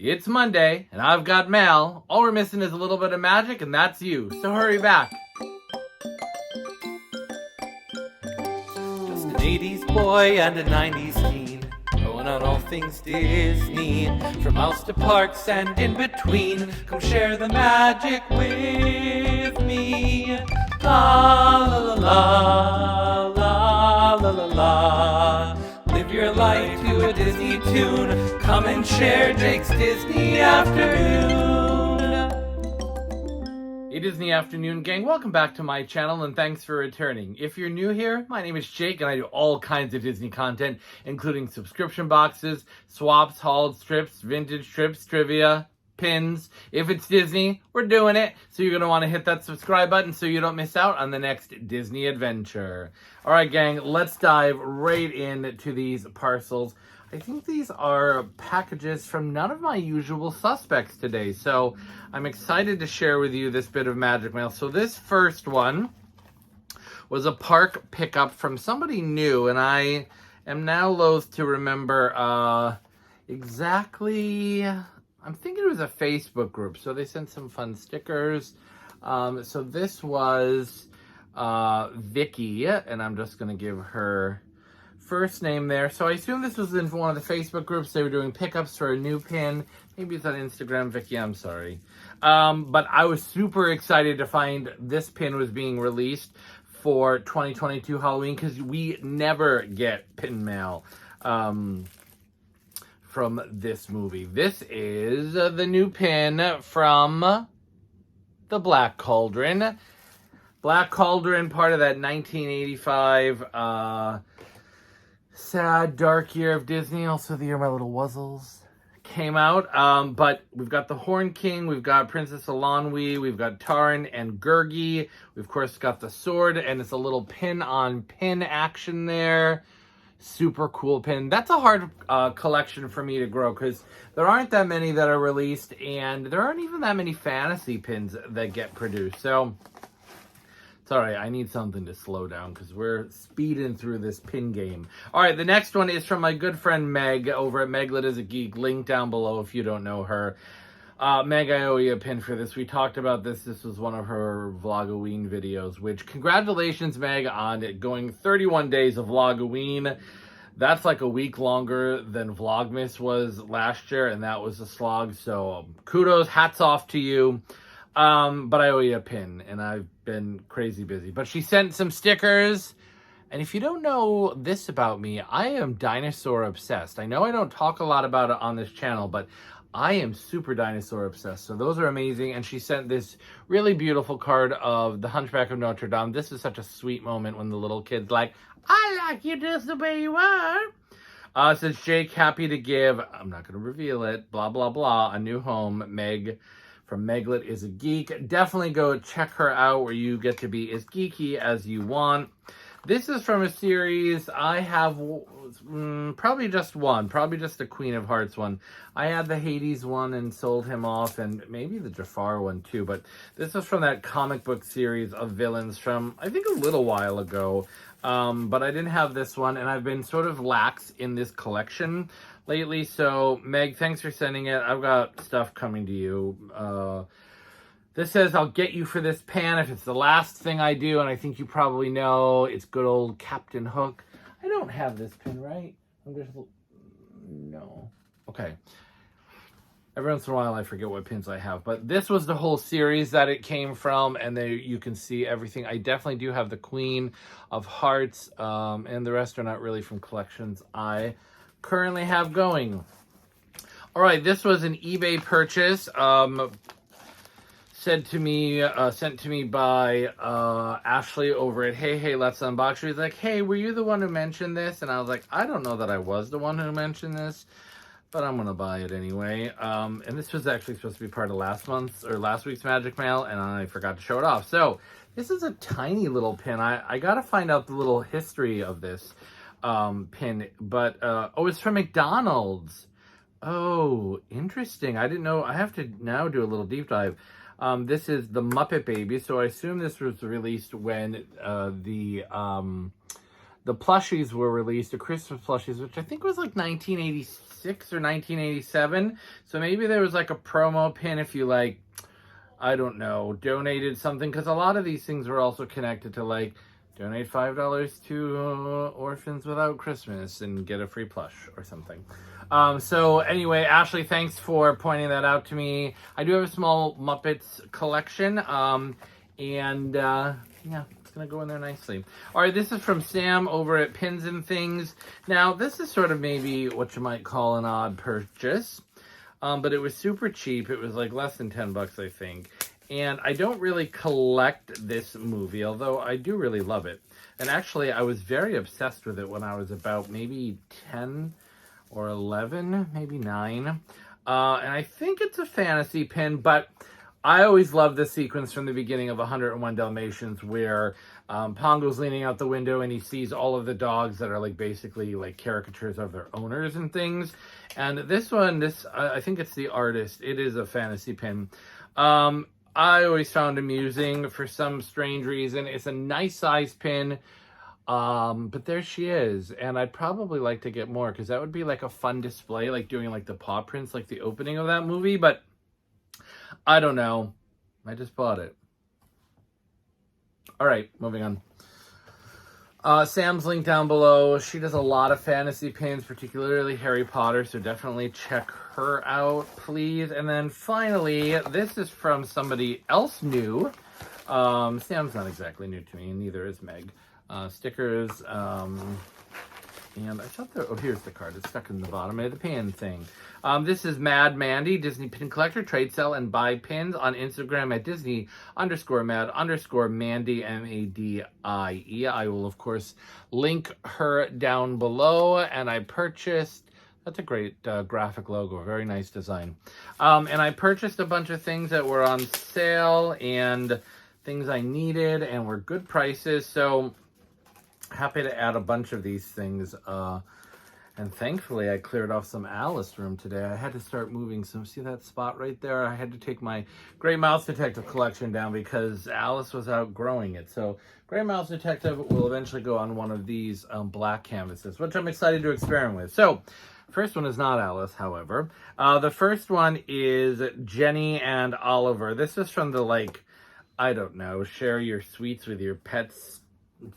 It's Monday, and I've got mail. All we're missing is a little bit of magic, and that's you. So hurry back. Just an 80s boy and a 90s teen, going on all things Disney, from mouse to parks and in between. Come share the magic with me. La la la la la la la la. Live your life to a Disney tune. Come and share Jake's Disney Afternoon. Hey Disney Afternoon gang, welcome back to my channel and thanks for returning. If you're new here, my name is Jake and I do all kinds of Disney content, including subscription boxes, swaps, hauled strips, vintage trips, trivia, pins. If it's Disney, we're doing it. So you're going to want to hit that subscribe button so you don't miss out on the next Disney adventure. All right, gang, let's dive right into these parcels. I think these are packages from none of my usual suspects today. So I'm excited to share with you this bit of magic mail. So this first one was a park pickup from somebody new, and I am now loath to remember exactly. I'm thinking it was a Facebook group, so they sent some fun stickers. So this was Vicky, and I'm just going to give her first name there. So I assume this was in one of the Facebook groups. They were doing pickups for a new pin. Maybe it's on Instagram, Vicky, I'm sorry. But I was super excited to find this pin was being released for 2022 Halloween, because we never get pin mail from this movie. This is the new pin from the Black Cauldron. Black Cauldron, part of that 1985 sad, dark year of Disney. Also the year My Little Wuzzles came out. But we've got the Horn King, we've got Princess Alonwi, we've got Taran and Gurgi. We've, of course, got the sword, and it's a little pin-on-pin action there. Super cool pin. That's a hard collection for me to grow, because there aren't that many that are released, and there aren't even that many fantasy pins that get produced. So sorry, I need something to slow down because we're speeding through this pin game. All right, the next one is from my good friend Meg over at Meglet is a Geek. Link down below if you don't know her. Meg, I owe you a pin for this. We talked about this. This was one of her Vlogoween videos, which congratulations, Meg, on it going 31 days of Vlogoween. That's like a week longer than Vlogmas was last year, and that was a slog. So kudos, hats off to you. But I owe you a pin, and I've been crazy busy. But she sent some stickers, and if you don't know this about me, I am dinosaur obsessed. I know I don't talk a lot about it on this channel, but I am super dinosaur obsessed. So those are amazing. And she sent this really beautiful card of the Hunchback of Notre Dame. This is such a sweet moment when the little kid's like, I like you just the way you are. Says Jake, happy to give, I'm not going to reveal it, blah, blah, blah, a new home, Meg from Meglet is a Geek. Definitely go check her out where you get to be as geeky as you want. This is from a series I have probably just one, probably just the Queen of Hearts one. I had the Hades one and sold him off, and maybe the Jafar one too, but this is from that comic book series of villains from, I think, a little while ago. But I didn't have this one, and I've been sort of lax in this collection lately. So Meg, thanks for sending it. I've got stuff coming to you. This says, I'll get you for this pan if it's the last thing I do, and I think you probably know it's good old Captain Hook. I don't have this pin, right? No. Okay. Every once in a while I forget what pins I have, but this was the whole series that it came from, and there you can see everything. I definitely do have the Queen of Hearts, and the rest are not really from collections I currently have going. All right, this was an eBay purchase, sent to me by Ashley over at Hey Let's Unbox. She was like, hey, were you the one who mentioned this? And I was like, I don't know that I was the one who mentioned this, but I'm gonna buy it anyway. And this was actually supposed to be part of last week's Magic Mail, and I forgot to show it off. So this is a tiny little pin. I gotta find out the little history of this pin, but oh, it's from McDonald's. Oh, interesting. I didn't know. I have to now do a little deep dive. This is the Muppet Baby, so I assume this was released when the the plushies were released, the Christmas plushies, which I think was like 1986 or 1987. So maybe there was like a promo pin if you like, I don't know, donated something. Because a lot of these things were also connected to like, donate $5 to Orphans Without Christmas and get a free plush or something. So anyway, Ashley, thanks for pointing that out to me. I do have a small Muppets collection. Yeah, it's going to go in there nicely. All right, this is from Sam over at Pins and Things. Now, this is sort of maybe what you might call an odd purchase. But it was super cheap. It was like less than $10, I think. And I don't really collect this movie, although I do really love it. And actually, I was very obsessed with it when I was about maybe 10 or 11, maybe 9. And I think it's a fantasy pin, but I always loved the sequence from the beginning of 101 Dalmatians where Pongo's leaning out the window and he sees all of the dogs that are like basically like caricatures of their owners and things. And this one, I think it's the artist. It is a fantasy pin. I always found amusing for some strange reason. It's a nice size pin. But there she is. And I'd probably like to get more because that would be like a fun display, like doing like the paw prints, like the opening of that movie. But I don't know. I just bought it. All right, moving on. Sam's link down below. She does a lot of fantasy pins, particularly Harry Potter, so definitely check her out, please. And then finally, this is from somebody else new. Sam's not exactly new to me, and neither is Meg. Stickers, and I thought there, oh, here's the card. It's stuck in the bottom of the pin thing. This is Mad Mandie, Disney Pin Collector, trade, sell, and buy pins on Instagram at Disney_Mad_Mandie, M-A-D-I-E. I will, of course, link her down below, and I purchased, that's a great graphic logo, very nice design. And I purchased a bunch of things that were on sale and things I needed and were good prices, so happy to add a bunch of these things. And thankfully, I cleared off some Alice room today. I had to start moving some. See that spot right there? I had to take my Gray Mouse Detective collection down because Alice was outgrowing it. So Gray Mouse Detective will eventually go on one of these black canvases, which I'm excited to experiment with. So first one is not Alice, however. The first one is Jenny and Oliver. This is from the, like, I don't know, share your sweets with your pets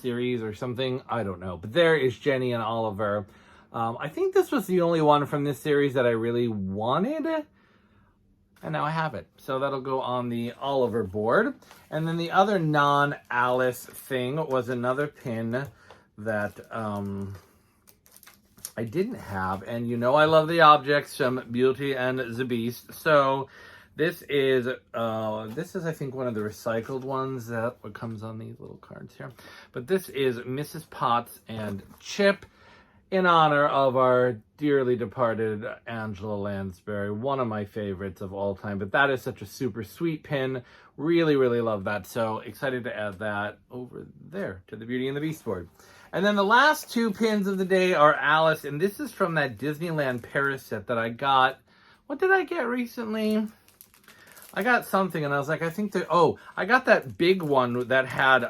series or something. I don't know. But there is Jenny and Oliver. I think this was the only one from this series that I really wanted, and now I have it. So that'll go on the Oliver board. And then the other non-Alice thing was another pin that I didn't have. And you know I love the objects from Beauty and the Beast. So this is I think one of the recycled ones that comes on these little cards here. But this is Mrs. Potts and Chip, in honor of our dearly departed Angela Lansbury, one of my favorites of all time. But that is such a super sweet pin. Really, really love that. So excited to add that over there to the Beauty and the Beast board. And then the last two pins of the day are Alice. And this is from that Disneyland Paris set that I got. What did I get recently? I got something and I was like, I think that, oh, I got that big one that had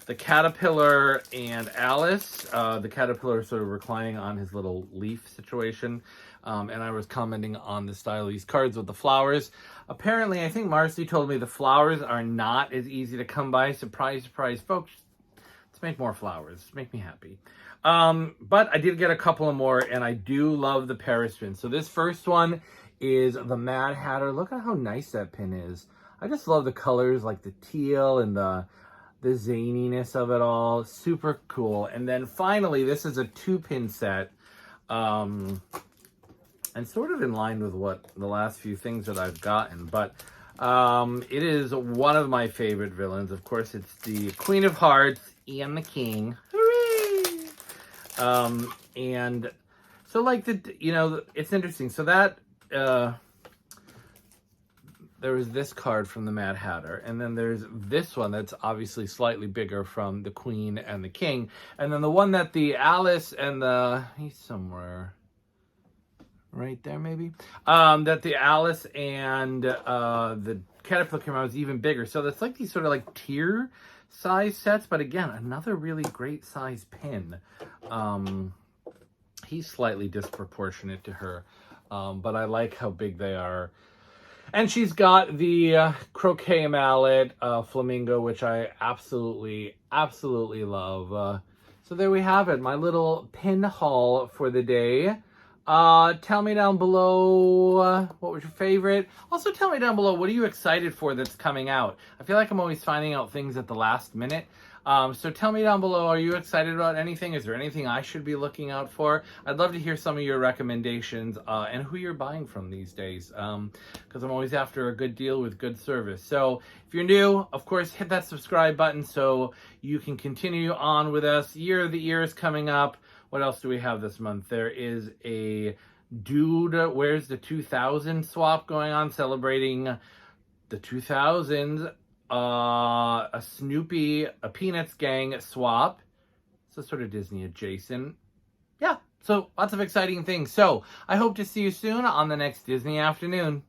the caterpillar and Alice. The caterpillar sort of reclining on his little leaf situation. And I was commenting on the style of these cards with the flowers. Apparently, I think Marcy told me the flowers are not as easy to come by. Surprise, surprise, folks. Let's make more flowers. Make me happy. But I did get a couple of more, and I do love the Paris pin. So this first one is the Mad Hatter. Look at how nice that pin is. I just love the colors, like the teal and the zaniness of it all. Super cool. And then finally, this is a 2-pin set. And sort of in line with what the last few things that I've gotten. But it is one of my favorite villains. Of course, it's the Queen of Hearts and the King. Hooray! And so, like, it's interesting. So that there was this card from the Mad Hatter, and then there's this one that's obviously slightly bigger from the Queen and the King, and then the one that the Alice and he's somewhere right there maybe, that the Alice and the caterpillar came out was even bigger. So that's like these sort of like tier size sets, but again, another really great size pin. He's slightly disproportionate to her, but I like how big they are. And she's got the croquet mallet flamingo, which I absolutely love. So there we have it, my little pin haul for the day. Tell me down below what was your favorite. Also tell me down below, what are you excited for that's coming out? I feel like I'm always finding out things at the last minute. So tell me down below, are you excited about anything? Is there anything I should be looking out for? I'd love to hear some of your recommendations and who you're buying from these days, because I'm always after a good deal with good service. So if you're new, of course, hit that subscribe button so you can continue on with us. Year of the Year is coming up. What else do we have this month? There is a Dude, Where's the 2000 swap going on, celebrating the 2000s. A Snoopy, a Peanuts Gang swap. So sort of Disney adjacent. Yeah, so lots of exciting things. So I hope to see you soon on the next Disney Afternoon.